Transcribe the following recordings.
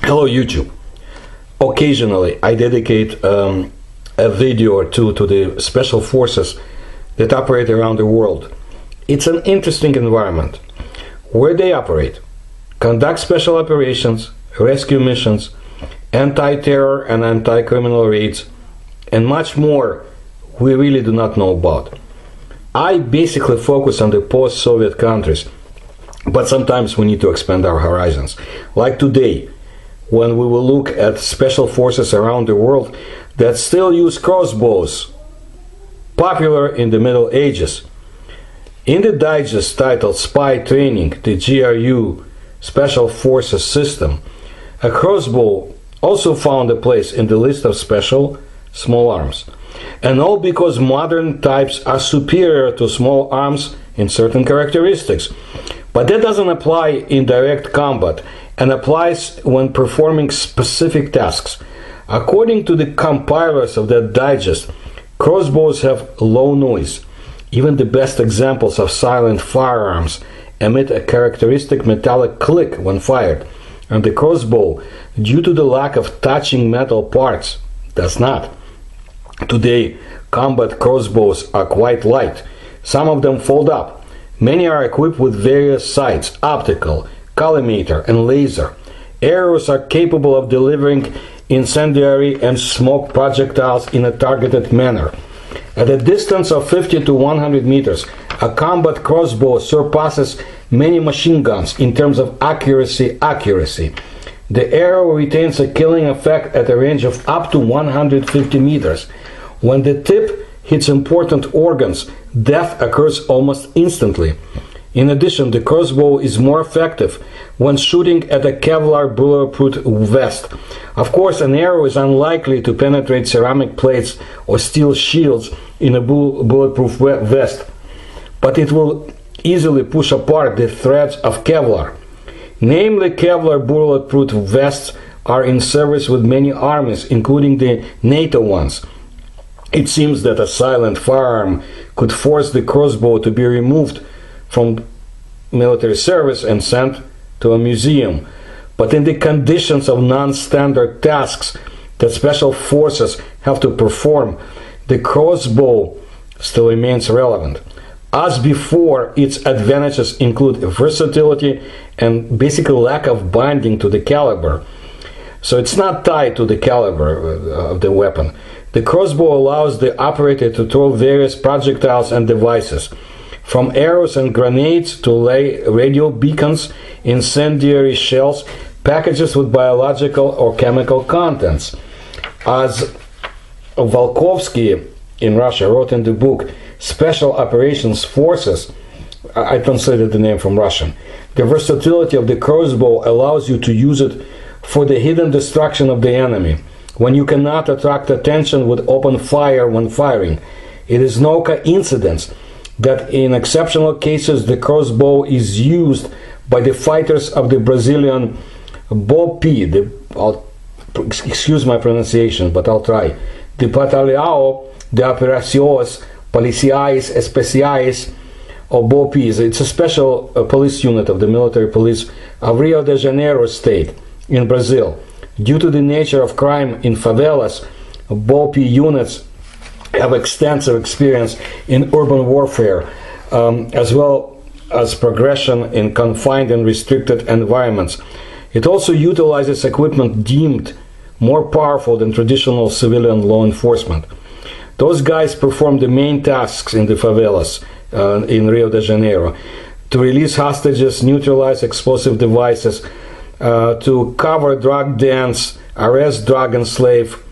Hello YouTube. Occasionally I dedicate a video or two to the special forces that operate around the world. It's an interesting environment where they operate, conduct special operations, rescue missions, anti-terror and anti-criminal raids, and much more we really do not know about. I basically focus on the post-Soviet countries, but sometimes we need to expand our horizons. Like today, when we will look at special forces around the world that still use crossbows, popular in the Middle Ages. In the digest titled Spy Training, the GRU Special Forces System, a crossbow also found a place in the list of special small arms. And all because modern types are superior to small arms in certain characteristics. But that doesn't apply in direct combat and applies when performing specific tasks. According to the compilers of that digest, crossbows have low noise. Even the best examples of silent firearms emit a characteristic metallic click when fired, and the crossbow, due to the lack of touching metal parts, does not. Today, combat crossbows are quite light. Some of them fold up. Many are equipped with various sights, optical, collimator, and laser. Arrows are capable of delivering incendiary and smoke projectiles in a targeted manner. At a distance of 50 to 100 meters, a combat crossbow surpasses many machine guns in terms of accuracy. The arrow retains a killing effect at a range of up to 150 meters. When the tip hits important organs, death occurs almost instantly. In addition, the crossbow is more effective when shooting at a Kevlar bulletproof vest. Of course, an arrow is unlikely to penetrate ceramic plates or steel shields in a bulletproof vest, but it will easily push apart the threads of Kevlar. Namely, Kevlar bulletproof vests are in service with many armies, including the NATO ones. It seems that a silent firearm could force the crossbow to be removed from military service and sent to a museum. But in the conditions of non-standard tasks that special forces have to perform, the crossbow still remains relevant. As before, its advantages include versatility and basically lack of binding to the caliber. So it's not tied to the caliber of the weapon. The crossbow allows the operator to throw various projectiles and devices, from arrows and grenades to radio beacons, incendiary shells, packages with biological or chemical contents. As Volkovsky in Russia wrote in the book Special Operations Forces, I translated the name from Russian, the versatility of the crossbow allows you to use it for the hidden destruction of the enemy, when you cannot attract attention with open fire when firing. It is no coincidence that in exceptional cases the crossbow is used by the fighters of the Brazilian BOP, excuse my pronunciation, but I'll try, the Batalhão de Operações Policiais Especiais, or BOPs. It's a special police unit of the military police of Rio de Janeiro state in Brazil. Due to the nature of crime in favelas, BOP units have extensive experience in urban warfare, as well as progression in confined and restricted environments. It also utilizes equipment deemed more powerful than traditional civilian law enforcement. Those guys perform the main tasks in the favelas in Rio de Janeiro: to release hostages, neutralize explosive devices, to cover drug dens, arrest drug and slave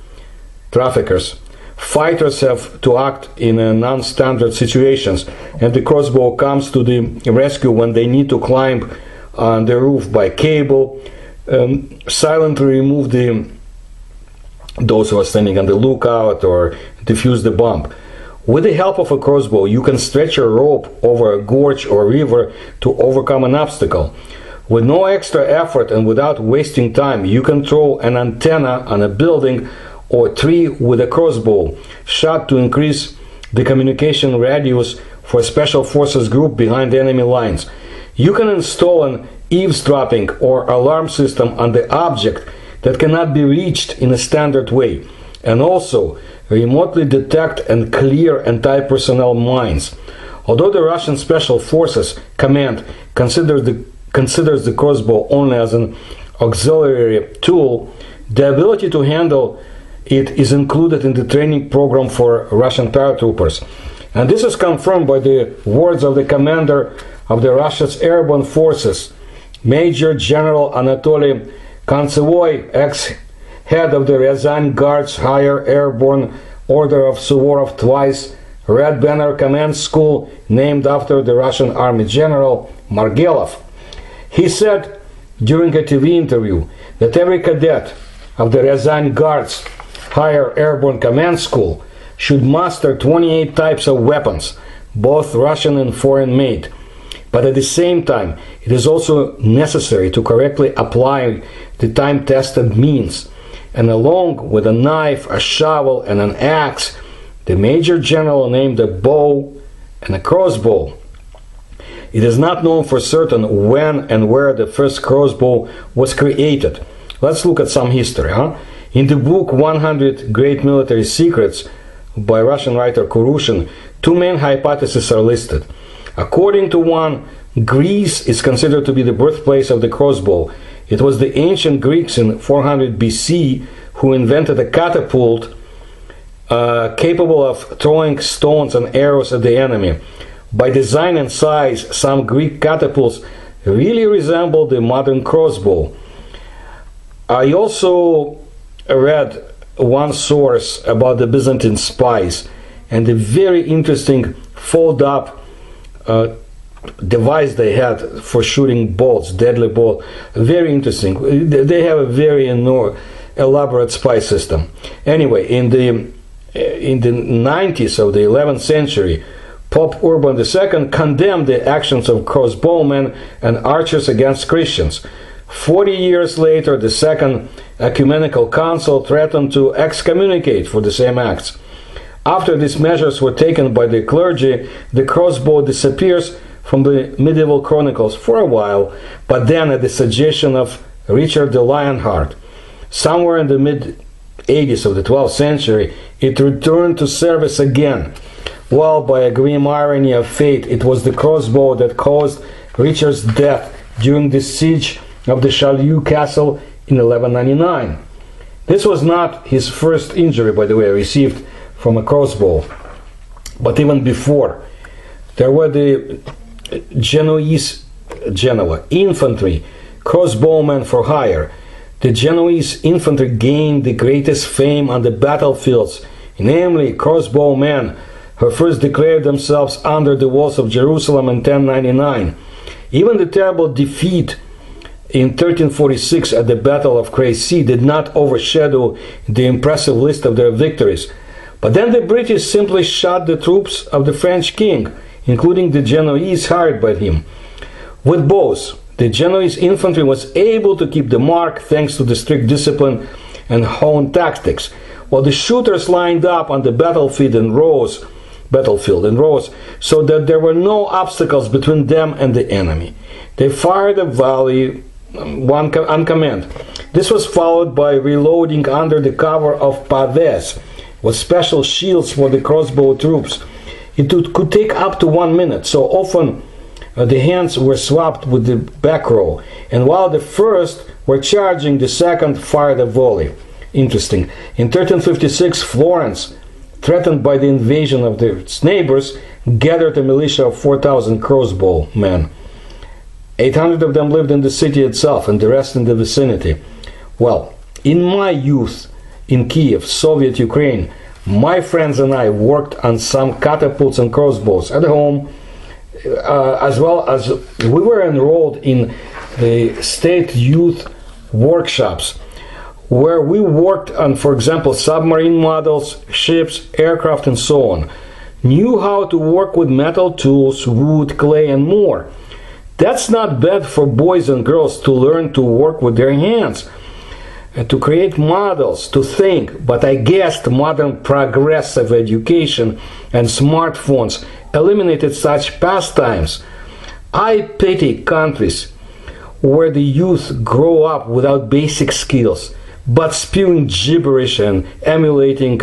traffickers. Fighters have to act in non-standard situations, and the crossbow comes to the rescue when they need to climb on the roof by cable, silently remove those who are standing on the lookout, or defuse the bomb. With the help of a crossbow, you can stretch a rope over a gorge or river to overcome an obstacle. With no extra effort and without wasting time, you can throw an antenna on a building or tree with a crossbow shot to increase the communication radius for a special forces group behind enemy lines. You can install an eavesdropping or alarm system on the object that cannot be reached in a standard way, and also remotely detect and clear anti-personnel mines. Although the Russian Special Forces Command considers the crossbow only as an auxiliary tool, the ability to handle it is included in the training program for Russian paratroopers. And this is confirmed by the words of the commander of the Russia's Airborne Forces, Major General Anatoly Kontsevoy, ex-head of the Ryazan Guards Higher Airborne Order of Suvorov Twice Red Banner Command School, named after the Russian Army General Margelov. He said during a TV interview that every cadet of the Ryazan Guards Higher Airborne Command School should master 28 types of weapons, both Russian and foreign made. But at the same time, it is also necessary to correctly apply the time-tested means. And along with a knife, a shovel, and an axe, the Major General named a bow and a crossbow. It is not known for certain when and where the first crossbow was created. Let's look at some history. In the book 100 Great Military Secrets by Russian writer Kurushin, two main hypotheses are listed. According to one, Greece is considered to be the birthplace of the crossbow. It was the ancient Greeks in 400 BC who invented a catapult capable of throwing stones and arrows at the enemy. By design and size, some Greek catapults really resemble the modern crossbow. I also read one source about the Byzantine spies and the very interesting fold-up device they had for shooting bolts, deadly bolt. Very interesting. They have a very elaborate spy system. Anyway, in the 90s of the 11th century, Pope Urban II condemned the actions of crossbowmen and archers against Christians. 40 years later, the Second Ecumenical Council threatened to excommunicate for the same acts. After these measures were taken by the clergy, the crossbow disappears from the medieval chronicles for a while, but then at the suggestion of Richard the Lionheart, somewhere in the mid-80s of the 12th century, it returned to service again. Well, by a grim irony of fate, it was the crossbow that caused Richard's death during the siege of the Chalieu Castle in 1199. This was not his first injury, by the way, received from a crossbow. But even before, there were the Genoa infantry, crossbowmen for hire. The Genoese infantry gained the greatest fame on the battlefields, namely crossbowmen, who first declared themselves under the walls of Jerusalem in 1099. Even the terrible defeat in 1346 at the Battle of Crécy did not overshadow the impressive list of their victories. But then the British simply shot the troops of the French king, including the Genoese hired by him. With bows, the Genoese infantry was able to keep the mark thanks to the strict discipline and honed tactics, while the shooters lined up on the battlefield in rows, so that there were no obstacles between them and the enemy. They fired a volley on command. This was followed by reloading under the cover of pavés, with special shields for the crossbow troops. It could take up to 1 minute, so often the hands were swapped with the back row, and while the first were charging, the second fired a volley. Interesting. In 1356, Florence, threatened by the invasion of its neighbors, gathered a militia of 4,000 crossbow men. 800 of them lived in the city itself and the rest in the vicinity. Well, in my youth in Kiev, Soviet Ukraine, my friends and I worked on some catapults and crossbows at home, as well as we were enrolled in the state youth workshops, where we worked on, for example, submarine models, ships, aircraft, and so on. Knew how to work with metal tools, wood, clay, and more. That's not bad for boys and girls to learn to work with their hands, to create models, to think, but I guess modern progressive education and smartphones eliminated such pastimes. I pity countries where the youth grow up without basic skills, but spewing gibberish and emulating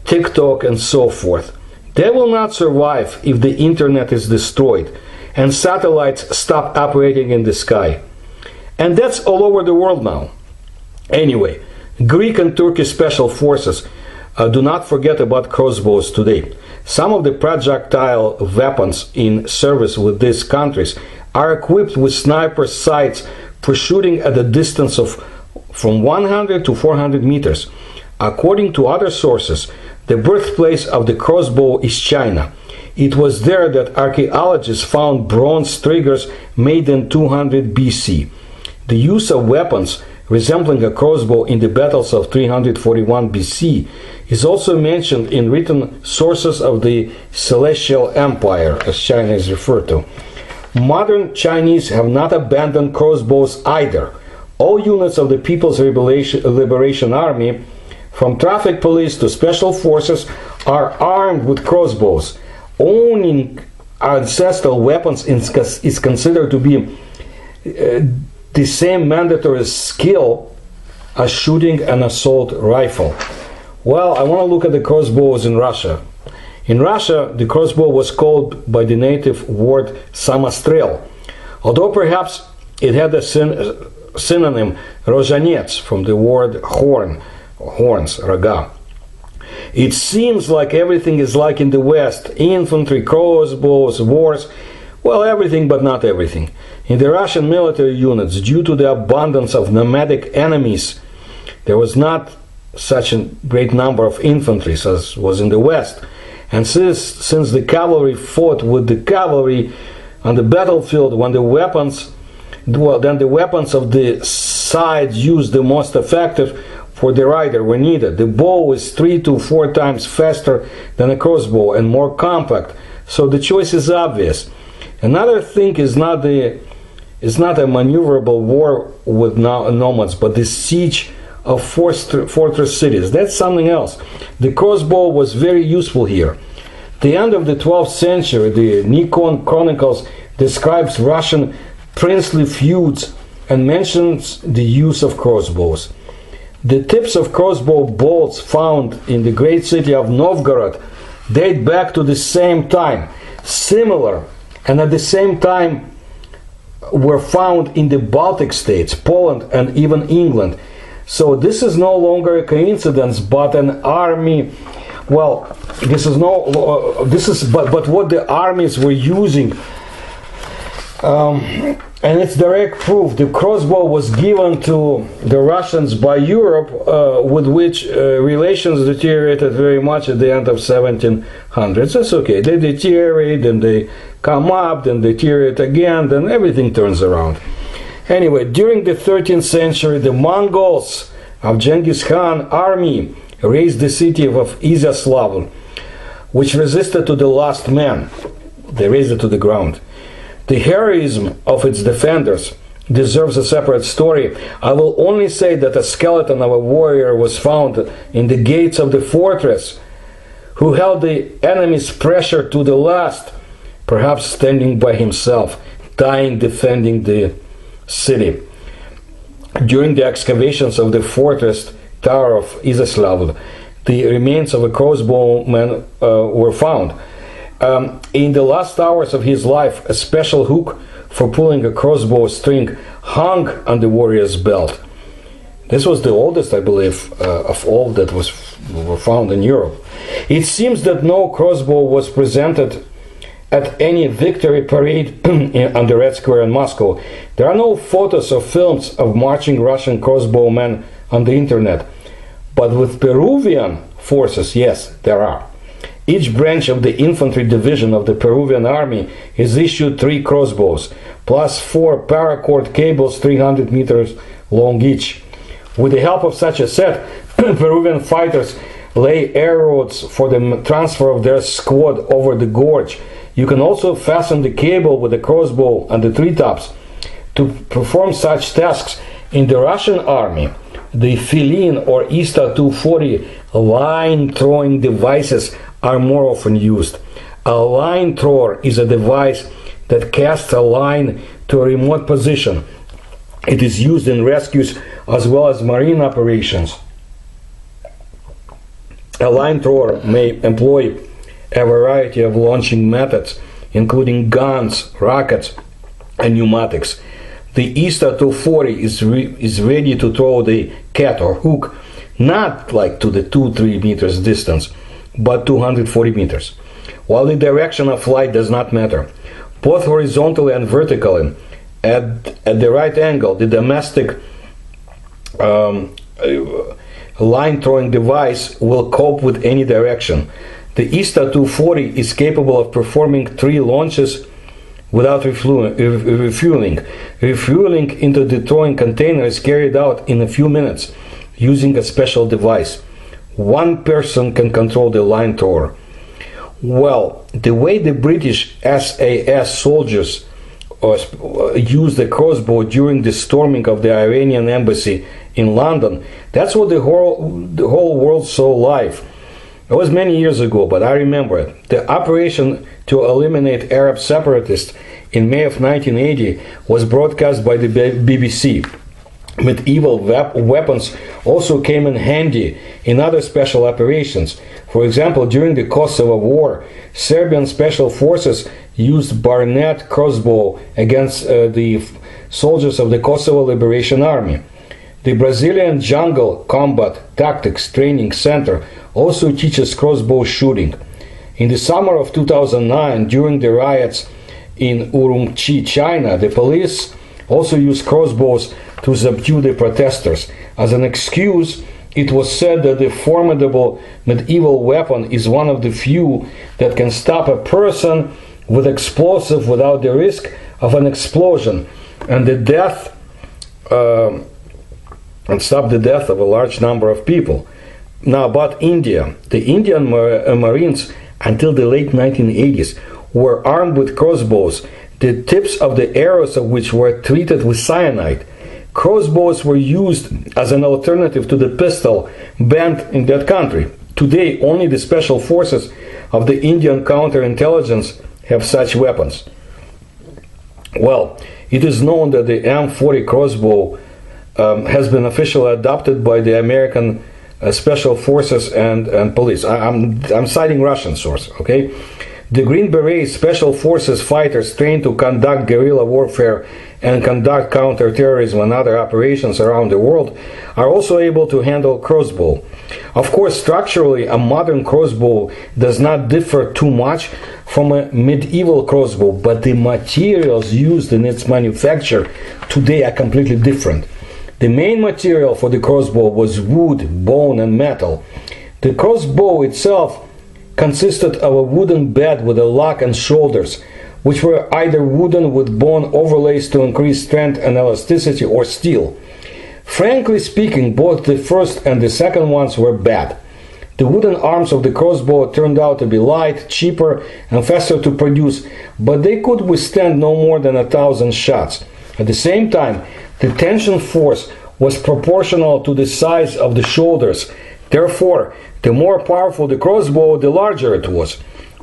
TikTok and so forth. They will not survive if the internet is destroyed and satellites stop operating in the sky. And that's all over the world now. Anyway, Greek and Turkish special forces do not forget about crossbows today. Some of the projectile weapons in service with these countries are equipped with sniper sights for shooting at a distance of from 100 to 400 meters. According to other sources, the birthplace of the crossbow is China. It was there that archaeologists found bronze triggers made in 200 BC. The use of weapons resembling a crossbow in the battles of 341 BC is also mentioned in written sources of the Celestial Empire, as China is referred to. Modern Chinese have not abandoned crossbows either. All units of the People's Liberation Army, from traffic police to special forces, are armed with crossbows. Owning ancestral weapons is considered to be the same mandatory skill as shooting an assault rifle. Well, I want to look at the crossbows in Russia. In Russia, the crossbow was called by the native word samostrel, although perhaps it had a synonym rozhanets from the word horn, horns, raga. It seems like everything is like in the West: infantry, crossbows, wars. Well, everything but not everything. In the Russian military units, due to the abundance of nomadic enemies, there was not such a great number of infantry as was in the West. And since the cavalry fought with the cavalry on the battlefield, when the weapons, then the weapons of the side used the most effective for the rider were needed. The bow is 3 to 4 times faster than a crossbow and more compact, so the choice is obvious. Another thing is not a maneuverable war with nomads, but the siege of fortress cities. That's something else. The crossbow was very useful here. The end of the 12th century, the Nikon Chronicles describes Russian princely feuds and mentions the use of crossbows. The tips of crossbow bolts found in the great city of Novgorod date back to the same time. Similar, and at the same time, were found in the Baltic states, Poland, and even England. So this is no longer a coincidence, but an army. Well, but what the armies were using, and it's direct proof. The crossbow was given to the Russians by Europe, with which relations deteriorated very much at the end of 1700s. That's okay. They deteriorate, then they come up, then deteriorate again, then everything turns around. Anyway, during the 13th century, the Mongols of Genghis Khan army raised the city of Izyaslav, which resisted to the last man. They razed it to the ground. The heroism of its defenders deserves a separate story. I will only say that a skeleton of a warrior was found in the gates of the fortress, who held the enemy's pressure to the last, perhaps standing by himself, dying defending the city. During the excavations of the fortress tower of Izyaslav, the remains of a crossbowman were found. In the last hours of his life, a special hook for pulling a crossbow string hung on the warrior's belt. This was the oldest, I believe, of all that were found in Europe. It seems that no crossbow was presented at any victory parade on the Red Square in Moscow. There are no photos or films of marching Russian crossbowmen on the internet. But with Peruvian forces, yes, there are. Each branch of the infantry division of the Peruvian army is issued 3 crossbows, plus 4 paracord cables 300 meters long each. With the help of such a set, Peruvian fighters lay air roads for the transfer of their squad over the gorge. You can also fasten the cable with a crossbow on the treetops. To perform such tasks in the Russian army, the Filin or Ista-240 line-throwing devices are more often used. A line thrower is a device that casts a line to a remote position. It is used in rescues as well as marine operations. A line thrower may employ a variety of launching methods, including guns, rockets, and pneumatics. The ISTA 240 is ready to throw the cat or hook, not like to the 2-3 meters distance, but 240 meters. While the direction of flight does not matter, both horizontally and vertically, at the right angle, the domestic line throwing device will cope with any direction. The ISTA 240 is capable of performing 3 launches without refueling. Refueling into the throwing container is carried out in a few minutes using a special device. One person can control the line thrower. Well, the way the British SAS soldiers used the crossbow during the storming of the Iranian embassy in London, that's what the whole world saw live. It was many years ago, but I remember it. The operation to eliminate Arab separatists in May of 1980 was broadcast by the BBC. Medieval weapons also came in handy in other special operations. For example, during the Kosovo War, Serbian special forces used bayonet crossbow against the soldiers of the Kosovo Liberation Army. The Brazilian Jungle Combat Tactics Training Center also teaches crossbow shooting. In the summer of 2009, during the riots in Urumqi, China, the police also used crossbows to subdue the protesters. As an excuse, it was said that the formidable medieval weapon is one of the few that can stop a person with explosive without the risk of an explosion and the death and stop the death of a large number of people. Now about India. The Indian Marines until the late 1980s were armed with crossbows, the tips of the arrows of which were treated with cyanide. Crossbows were used as an alternative to the pistol banned in that country. Today, only the special forces of the Indian counterintelligence have such weapons. Well, it is known that the M40 crossbow has been officially adopted by the American special forces and police. I'm citing Russian source, okay? The Green Berets special forces fighters trained to conduct guerrilla warfare and conduct counterterrorism and other operations around the world are also able to handle crossbow. Of course, structurally, a modern crossbow does not differ too much from a medieval crossbow, but the materials used in its manufacture today are completely different. The main material for the crossbow was wood, bone, and metal. The crossbow itself consisted of a wooden bed with a lock and shoulders, which were either wooden with bone overlays to increase strength and elasticity, or steel. Frankly speaking, both the first and the second ones were bad. The wooden arms of the crossbow turned out to be light, cheaper, and faster to produce, but they could withstand no more than 1,000 shots. At the same time, the tension force was proportional to the size of the shoulders. Therefore, the more powerful the crossbow, the larger it was.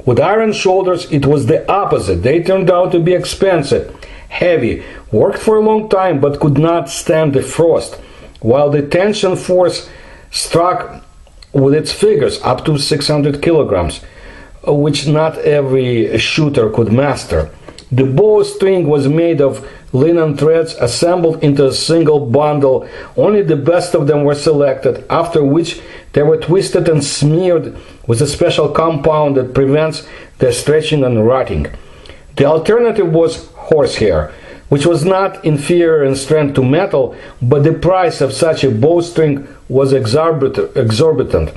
With iron shoulders, it was the opposite. They turned out to be expensive, heavy, worked for a long time, but could not stand the frost, while the tension force struck with its figures up to 600 kilograms, which not every shooter could master. The bowstring was made of linen threads assembled into a single bundle. Only the best of them were selected, after which they were twisted and smeared with a special compound that prevents their stretching and rotting. The alternative was horsehair, which was not inferior in strength to metal, but the price of such a bowstring was exorbitant.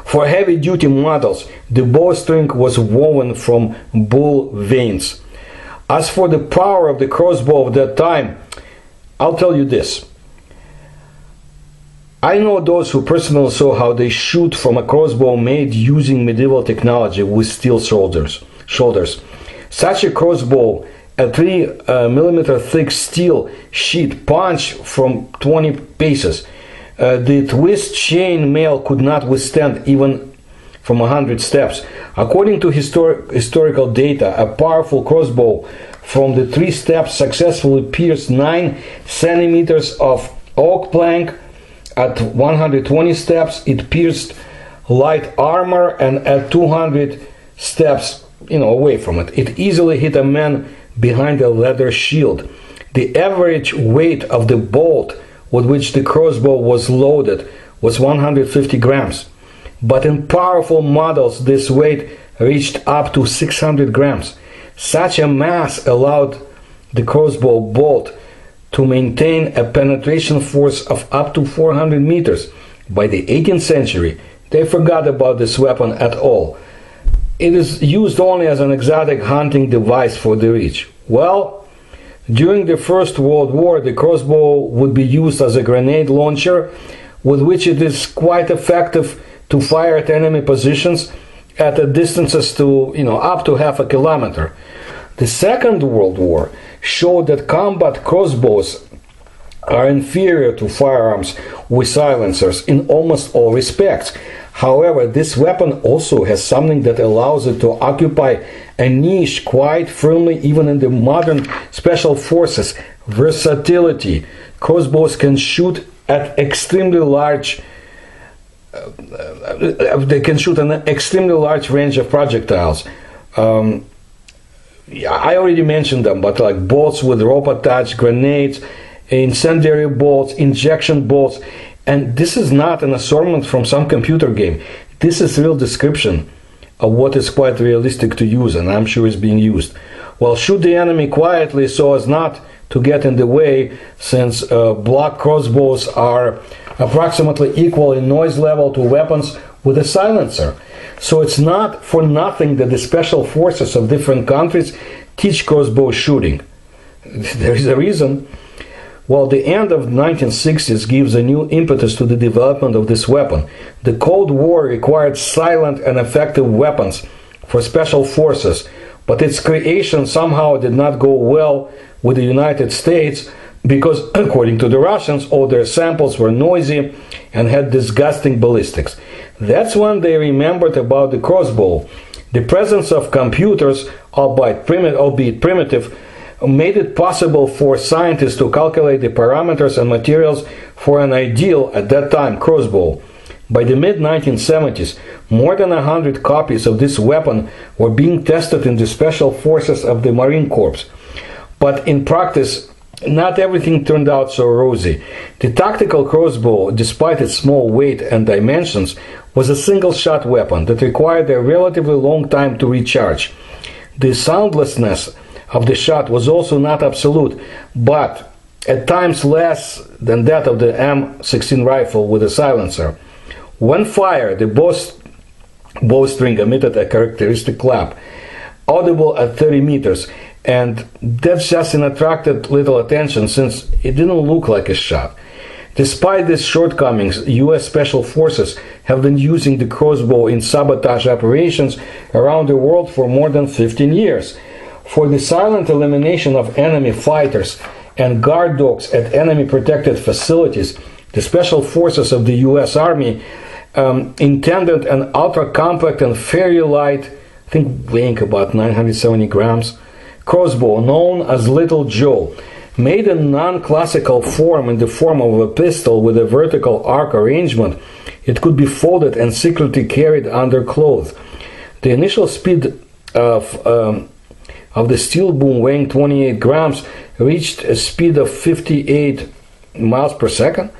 For heavy-duty models, the bowstring was woven from bull veins. As for the power of the crossbow of that time, I'll tell you this. I know those who personally saw how they shoot from a crossbow made using medieval technology with steel shoulders. Such a crossbow, a 3mm thick steel sheet punched from 20 paces. The twist chain mail could not withstand even from 100 steps. According to historical data, a powerful crossbow from the 3 steps successfully pierced 9 centimeters of oak plank at 120 steps. It pierced light armor, and at 200 steps, away from it, it easily hit a man behind a leather shield. The average weight of the bolt with which the crossbow was loaded was 150 grams. But in powerful models, this weight reached up to 600 grams. Such a mass allowed the crossbow bolt to maintain a penetration force of up to 400 meters. By the 18th century, they forgot about this weapon at all. It is used only as an exotic hunting device for the rich. Well, during the First World War, the crossbow would be used as a grenade launcher, with which it is quite effective to fire at enemy positions at a distances to, up to half a kilometer. The Second World War showed that combat crossbows are inferior to firearms with silencers in almost all respects. However, this weapon also has something that allows it to occupy a niche quite firmly even in the modern special forces: versatility. Crossbows can shoot at extremely large they can shoot an extremely large range of projectiles. I already mentioned them, but like bolts with rope attached, grenades, incendiary bolts, injection bolts. And this is not an assortment from some computer game. This is real description of what is quite realistic to use, and I'm sure is being used. Well, shoot the enemy quietly so as not to get in the way, since block crossbows are approximately equal in noise level to weapons with a silencer. So it's not for nothing that the special forces of different countries teach crossbow shooting. There is a reason. Well, the end of the 1960s gives a new impetus to the development of this weapon. The Cold War required silent and effective weapons for special forces, but its creation somehow did not go well with the United States because, according to the Russians, all their samples were noisy and had disgusting ballistics. That's when they remembered about the crossbow. The presence of computers, albeit primitive, made it possible for scientists to calculate the parameters and materials for an ideal, at that time, crossbow. By the mid-1970s, more than 100 copies of this weapon were being tested in the special forces of the Marine Corps. But in practice, not everything turned out so rosy. The tactical crossbow, despite its small weight and dimensions, was a single-shot weapon that required a relatively long time to recharge. The soundlessness of the shot was also not absolute, but at times less than that of the M16 rifle with a silencer. When fired, the bowstring emitted a characteristic clap, audible at 30 meters, and that just attracted little attention since it didn't look like a shot. Despite these shortcomings, U.S. Special Forces have been using the crossbow in sabotage operations around the world for more than 15 years. For the silent elimination of enemy fighters and guard dogs at enemy-protected facilities, the Special Forces of the U.S. Army intended an ultra-compact and very light, I think weighing about 970 grams, crossbow known as Little Joe, made in non-classical form in the form of a pistol with a vertical arc arrangement. It could be folded and secretly carried under clothes. The initial speed of the steel boom, weighing 28 grams, reached a speed of 58 miles per second.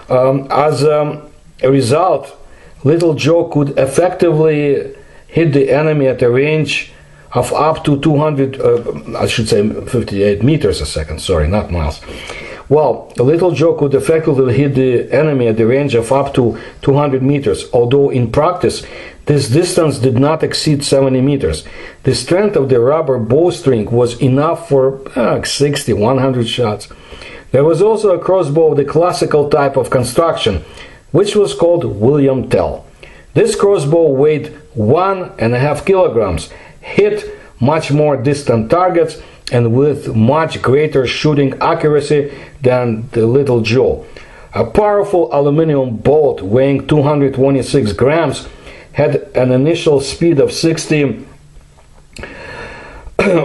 As a result, Little Joe could effectively hit the enemy at a range of up to 58 meters a second, sorry, not miles. Well, Little Joe could effectively hit the enemy at the range of up to 200 meters, although in practice, this distance did not exceed 70 meters. The strength of the rubber bowstring was enough for 60, 100 shots. There was also a crossbow of the classical type of construction, which was called William Tell. This crossbow weighed 1.5 kilograms, hit much more distant targets, and with much greater shooting accuracy than the Little Joe. A powerful aluminum bolt weighing 226 grams had an initial speed of 60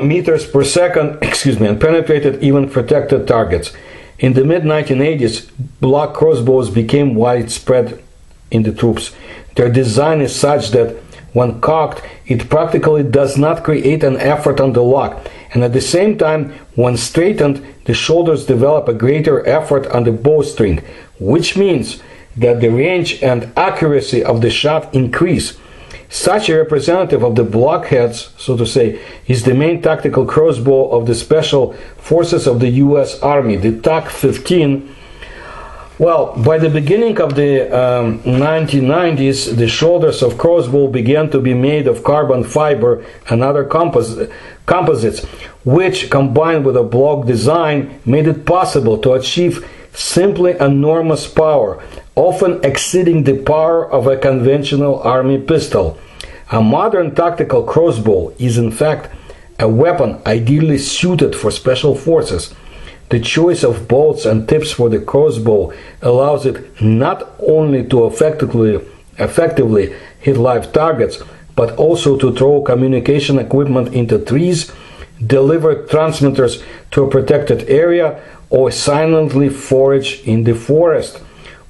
meters per second, and penetrated even protected targets. In the mid-1980s, block crossbows became widespread in the troops. Their design is such that when cocked, it practically does not create an effort on the lock, and at the same time, when straightened, the shoulders develop a greater effort on the bowstring, which means that the range and accuracy of the shot increase. Such a representative of the blockheads, so to say, is the main tactical crossbow of the Special Forces of the U.S. Army, the TAC-15. Well, by the beginning of the 1990s, the shoulders of crossbow began to be made of carbon fiber and other composites, which, combined with a block design, made it possible to achieve simply enormous power, often exceeding the power of a conventional army pistol. A modern tactical crossbow is in fact a weapon ideally suited for special forces. The choice of bolts and tips for the crossbow allows it not only to effectively hit live targets, but also to throw communication equipment into trees, deliver transmitters to a protected area, or silently forage in the forest.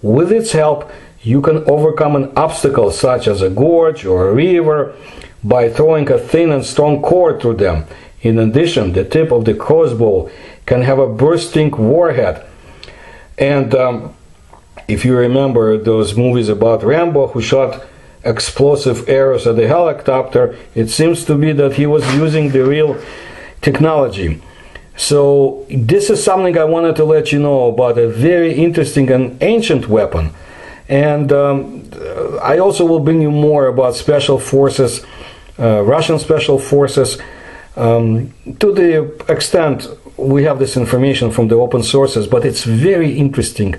With its help, you can overcome an obstacle such as a gorge or a river by throwing a thin and strong cord through them. In addition, the tip of the crossbow can have a bursting warhead. And if you remember those movies about Rambo, who shot explosive arrows at the helicopter, it seems to be that he was using the real technology. So this is something I wanted to let you know about, a very interesting and ancient weapon. And I also will bring you more about special forces, Russian special forces, to the extent we have this information from the open sources, but it's very interesting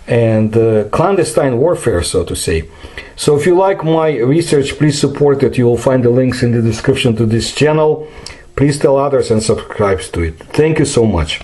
and clandestine warfare, so to say. So if you like my research, please support it. You will find the links in the description to this channel. Please tell others and subscribe to it. Thank you so much.